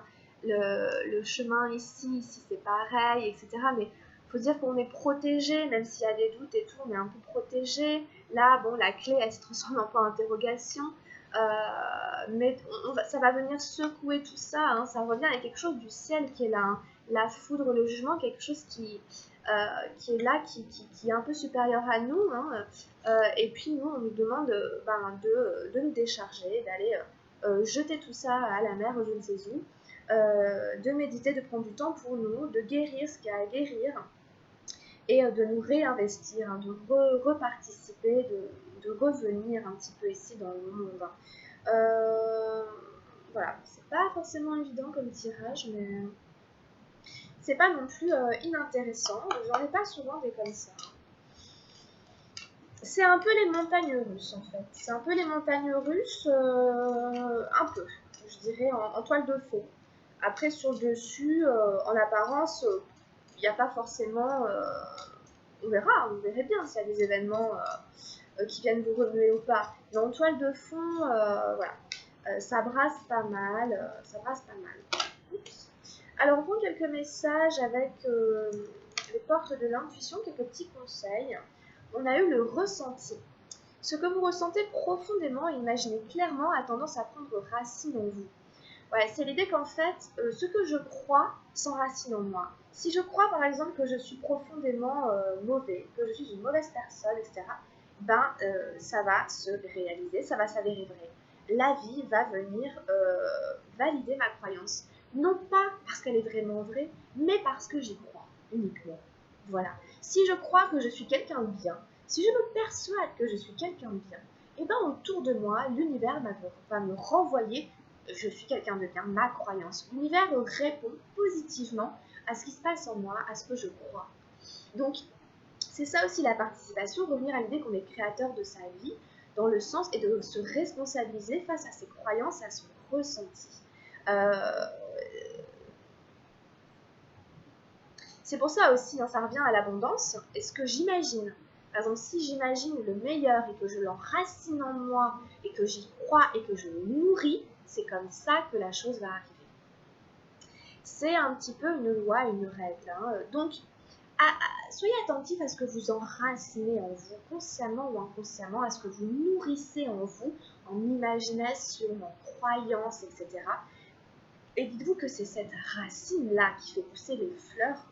S1: Le chemin ici c'est pareil, etc. Mais il faut dire qu'on est protégé, même s'il y a des doutes et tout, on est un peu protégé. Là, bon, la clé, elle se transforme en point d'interrogation. Mais ça va venir secouer tout ça, ça revient à quelque chose du ciel qui est là, la foudre, le jugement, quelque chose qui est là, qui est un peu supérieur à nous, et puis nous on nous demande de nous décharger, d'aller jeter tout ça à la mer, je ne sais où, de méditer, de prendre du temps pour nous, de guérir ce qu'il y a à guérir, et de nous réinvestir, de reparticiper, de revenir un petit peu ici dans le monde. Voilà, c'est pas forcément évident comme tirage, mais c'est pas non plus inintéressant. J'en ai pas souvent des comme ça. C'est un peu les montagnes russes en fait. C'est un peu les montagnes russes, un peu, je dirais, en toile de fond. Après, sur le dessus, en apparence, il n'y a pas forcément. On verra, vous verrez bien s'il y a des événements qui viennent vous remuer ou pas. Mais en toile de fond, voilà. Ça brasse pas mal, Oups. Alors, on prend quelques messages avec les portes de l'intuition, quelques petits conseils. On a eu le ressenti. Ce que vous ressentez profondément et imaginez clairement a tendance à prendre racine en vous. Ouais, c'est l'idée qu'en fait, ce que je crois s'enracine en moi. Si je crois par exemple que je suis profondément mauvais, que je suis une mauvaise personne, etc., ça va se réaliser, ça va s'avérer vrai. La vie va venir valider ma croyance. Non pas parce qu'elle est vraiment vraie, mais parce que j'y crois uniquement. Voilà. Si je crois que je suis quelqu'un de bien, si je me persuade que je suis quelqu'un de bien, et autour de moi, l'univers va me renvoyer je suis quelqu'un de bien, ma croyance. L'univers répond positivement à ce qui se passe en moi, à ce que je crois. Donc, c'est ça aussi la participation, revenir à l'idée qu'on est créateur de sa vie, dans le sens et de se responsabiliser face à ses croyances, à son ressenti. C'est pour ça aussi, ça revient à l'abondance. Et ce que j'imagine, par exemple, si j'imagine le meilleur et que je l'enracine en moi et que j'y crois et que je le nourris, c'est comme ça que la chose va arriver. C'est un petit peu une loi, une règle. Donc, soyez attentifs à ce que vous enracinez en vous, consciemment ou inconsciemment, à ce que vous nourrissez en vous, en imagination, en croyance, etc. Et dites-vous que c'est cette racine-là qui fait pousser les fleurs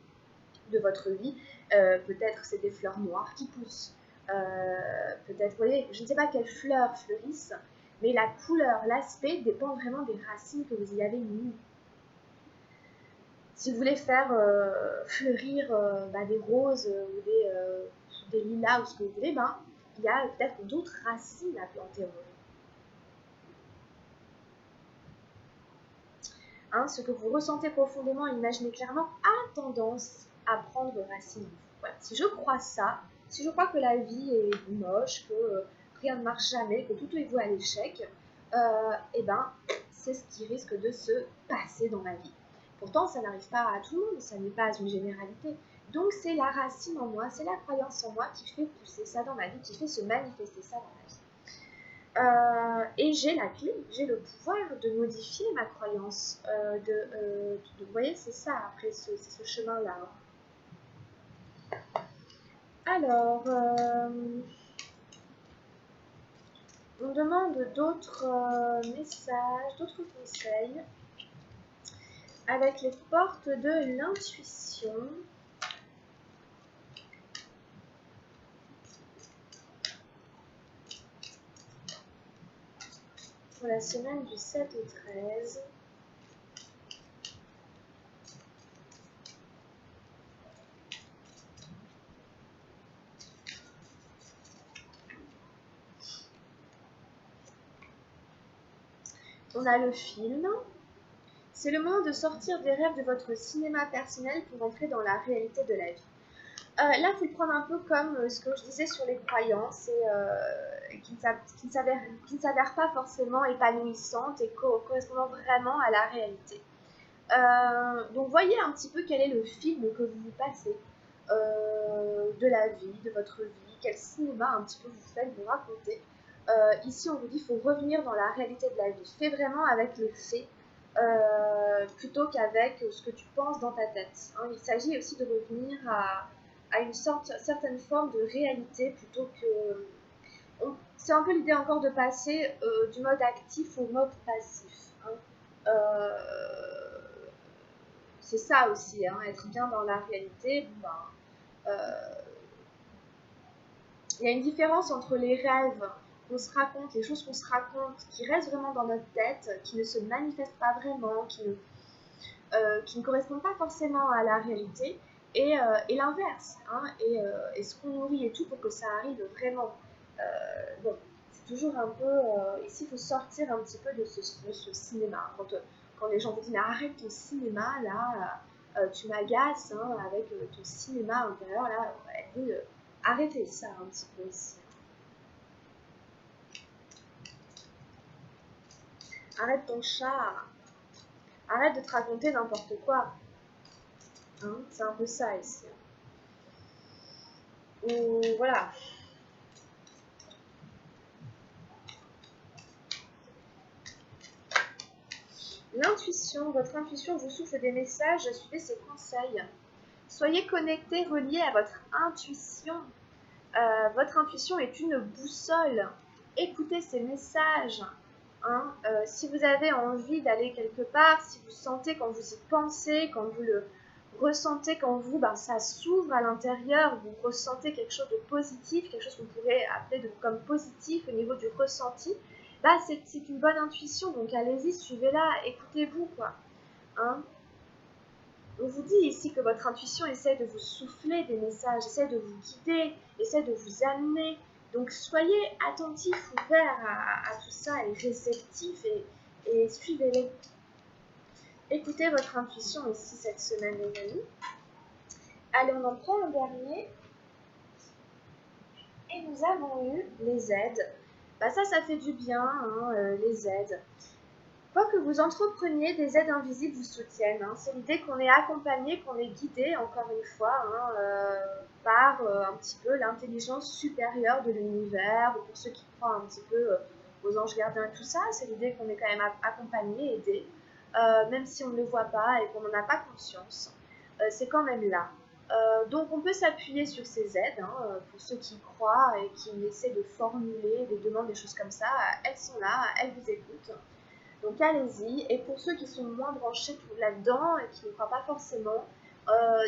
S1: de votre vie. Peut-être c'est des fleurs noires qui poussent. Peut-être, vous voyez, je ne sais pas quelles fleurs fleurissent, mais la couleur, l'aspect dépend vraiment des racines que vous y avez mises. Si vous voulez faire fleurir des roses ou des lilas ou ce que vous voulez, il y a peut-être d'autres racines à planter aujourd'hui. Hein, ce que vous ressentez profondément, imaginez clairement, a tendance à prendre racine. Voilà. Si je crois ça, si je crois que la vie est moche, que rien ne marche jamais, que tout est voué à l'échec, c'est ce qui risque de se passer dans ma vie. Pourtant, ça n'arrive pas à tout le monde, ça n'est pas une généralité. Donc, c'est la racine en moi, c'est la croyance en moi qui fait pousser ça dans ma vie, qui fait se manifester ça dans ma vie. Et j'ai la clé, j'ai le pouvoir de modifier ma croyance. Vous voyez, c'est ça, après, c'est ce chemin-là. Alors, on demande d'autres messages, d'autres conseils avec les portes de l'intuition. Pour la semaine du 7 au 13. On a le film. C'est le moment de sortir des rêves de votre cinéma personnel pour entrer dans la réalité de la vie. Là, il faut le prendre un peu comme ce que je disais sur les croyances qui ne s'avèrent pas forcément épanouissantes et correspondant vraiment à la réalité. Donc, voyez un petit peu quel est le film que vous vous passez de la vie, de votre vie, quel cinéma un petit peu vous faites, vous racontez. Ici, on vous dit qu'il faut revenir dans la réalité de la vie. Fais vraiment avec les faits plutôt qu'avec ce que tu penses dans ta tête. Hein. Il s'agit aussi de revenir à une certaine forme de réalité plutôt que... C'est un peu l'idée encore de passer du mode actif au mode passif. Hein. C'est ça aussi, hein, être bien dans la réalité. Il y a une différence entre les rêves qu'on se raconte, les choses qu'on se raconte, qui restent vraiment dans notre tête, qui ne se manifestent pas vraiment, qui ne correspondent pas forcément à la réalité, et l'inverse. Hein, et ce qu'on nourrit et tout pour que ça arrive vraiment. Bon, c'est toujours un peu... ici, il faut sortir un petit peu de ce cinéma. Quand les gens vous disent « mais arrête ton cinéma, là, tu m'agaces hein, avec ton cinéma intérieur, là, elle dit arrêtez ça un petit peu ici. Arrête ton chat. Arrête de te raconter n'importe quoi. Hein, c'est un peu ça ici. Ou voilà. L'intuition, votre intuition vous souffle des messages, suivez ses conseils. Soyez connecté, relié à votre intuition. Votre intuition est une boussole. Écoutez ces messages. Hein, si vous avez envie d'aller quelque part, si vous sentez quand vous y pensez, quand vous le ressentez, quand vous, ça s'ouvre à l'intérieur, vous ressentez quelque chose de positif, quelque chose qu'on pourrait appeler comme positif au niveau du ressenti, c'est une bonne intuition, donc allez-y, suivez-la, écoutez-vous, quoi. Hein. On vous dit ici que votre intuition essaie de vous souffler des messages, essaie de vous guider, essaie de vous amener. Donc soyez attentifs, ouverts à tout ça et réceptifs et suivez-les. Écoutez votre intuition ici cette semaine, les amis. Allez, on en prend un dernier. Et nous avons eu les aides. Ça fait du bien, hein, les aides. Quoi que vous entrepreniez, des aides invisibles vous soutiennent. Hein. C'est l'idée qu'on est accompagné, qu'on est guidé, encore une fois, par un petit peu l'intelligence supérieure de l'univers, ou pour ceux qui croient un petit peu aux anges gardiens et tout ça, c'est l'idée qu'on est quand même accompagné, aidé, même si on ne le voit pas et qu'on n'en a pas conscience. C'est quand même là. Donc on peut s'appuyer sur ces aides, hein, pour ceux qui croient et qui essaient de formuler des demandes, des choses comme ça, elles sont là, elles vous écoutent. Donc allez-y, et pour ceux qui sont moins branchés là-dedans et qui ne croient pas forcément,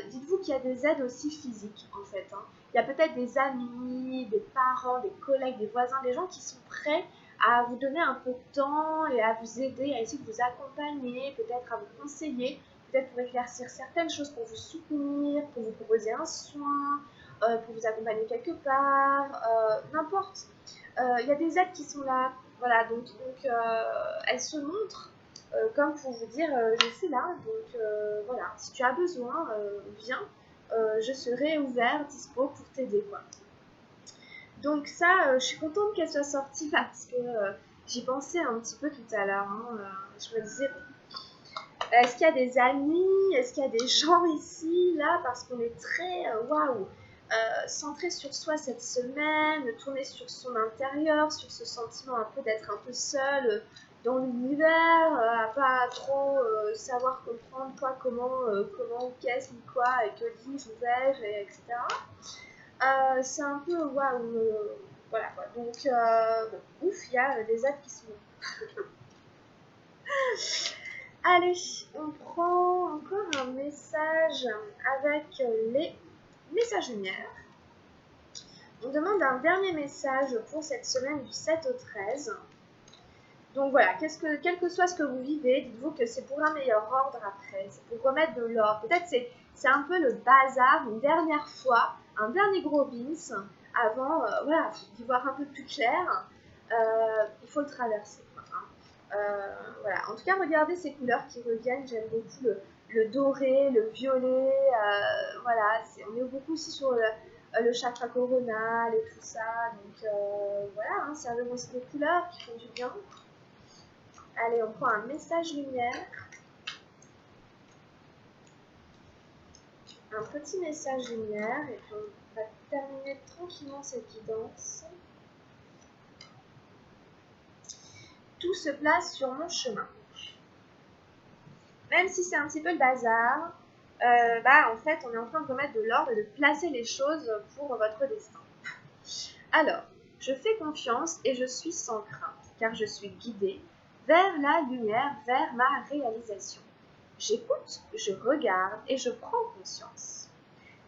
S1: dites-vous qu'il y a des aides aussi physiques en fait. Hein. Il y a peut-être des amis, des parents, des collègues, des voisins, des gens qui sont prêts à vous donner un peu de temps et à vous aider, à essayer de vous accompagner, peut-être à vous conseiller, peut-être pour éclaircir certaines choses, pour vous soutenir, pour vous proposer un soin, pour vous accompagner quelque part, n'importe. Il y a des aides qui sont là, voilà, donc elles se montrent comme pour vous dire je suis là, donc voilà, si tu as besoin, viens, je serai ouvert, dispo pour t'aider, quoi. Donc ça, je suis contente qu'elle soit sortie parce que j'y pensais un petit peu tout à l'heure, hein, je me disais, est-ce qu'il y a des amis, est-ce qu'il y a des gens ici, là, parce qu'on est très, waouh, centré sur soi cette semaine, tourné sur son intérieur, sur ce sentiment un peu d'être un peu seul dans l'univers, à pas trop savoir comprendre quoi, comment, qu'est-ce, quoi, et que dis-je, où vais-je, etc. C'est un peu waouh, voilà quoi. Donc, bon, ouf, il y a des aides qui sont. Allez, on prend encore un message avec les messages lumière. On demande un dernier message pour cette semaine du 7 au 13. Donc voilà, quel que soit ce que vous vivez, dites-vous que c'est pour un meilleur ordre après, c'est pour remettre de l'ordre. Peut-être c'est un peu le bazar une dernière fois, un dernier gros bins avant voilà, d'y voir un peu plus clair. Il faut le traverser. Voilà. En tout cas, regardez ces couleurs qui reviennent. J'aime beaucoup le doré, le violet. Voilà, on est beaucoup aussi sur le chakra coronal et tout ça. Donc voilà, hein, servez-vous aussi des couleurs qui font du bien. Allez, on prend un message lumière. Un petit message lumière. Et puis on va terminer tranquillement cette guidance. Tout se place sur mon chemin. Même si c'est un petit peu le bazar, en fait, on est en train de remettre de l'ordre et de placer les choses pour votre destin. Alors, je fais confiance et je suis sans crainte, car je suis guidée vers la lumière, vers ma réalisation. J'écoute, je regarde et je prends conscience.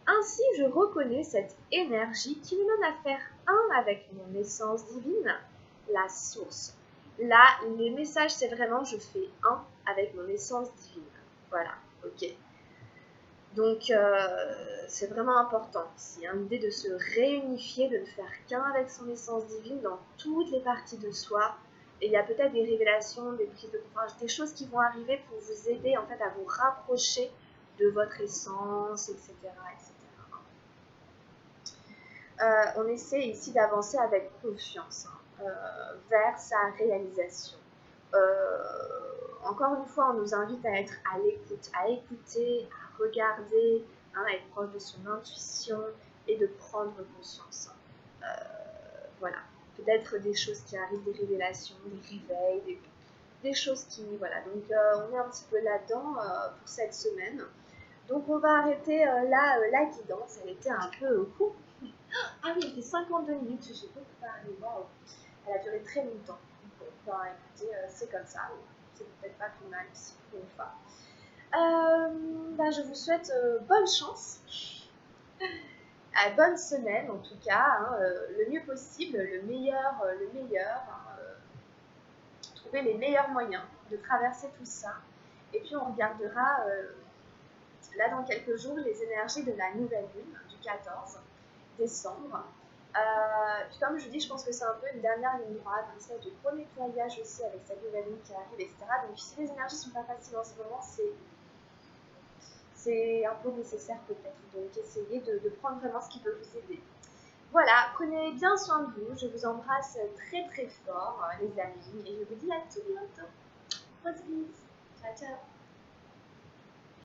S1: Ainsi, je reconnais cette énergie qui me mène à faire un avec mon essence divine, la source. Là, les messages, c'est vraiment je fais un avec mon essence divine. Voilà, ok. Donc, c'est vraiment important. C'est une idée de se réunifier, de ne faire qu'un avec son essence divine dans toutes les parties de soi. Et il y a peut-être des révélations, des prises de conscience, des choses qui vont arriver pour vous aider en fait à vous rapprocher de votre essence, etc. etc. On essaie ici d'avancer avec confiance vers sa réalisation. Encore une fois, on nous invite à être à l'écoute, à écouter, à regarder, à être proche de son intuition et de prendre conscience. Voilà, peut-être des choses qui arrivent, des révélations, des réveils, des choses qui... Voilà, donc on est un petit peu là-dedans pour cette semaine. Donc on va arrêter là la guidance, elle était un peu courte. Ah oui, il fait 52 minutes, j'ai beaucoup parlé, waouh, elle a duré très longtemps. Bon, écoutez, c'est comme ça, c'est peut-être pas plus mal ici pour une fois. Je vous souhaite bonne chance, bonne semaine en tout cas, hein, le mieux possible, le meilleur, trouver les meilleurs moyens de traverser tout ça. Et puis on regardera là dans quelques jours les énergies de la nouvelle lune du 14 décembre. Puis comme je vous dis, je pense que c'est un peu une dernière ligne droite, une espèce de gros nettoyage aussi avec cette nouvelle lune qui arrive, etc. Donc si les énergies sont pas faciles en ce moment, c'est un peu nécessaire peut-être. Donc essayez de prendre vraiment ce qui peut vous aider. Voilà, prenez bien soin de vous. Je vous embrasse très très fort, les amis, et je vous dis à tout bientôt. Grosse bise. Ciao ciao.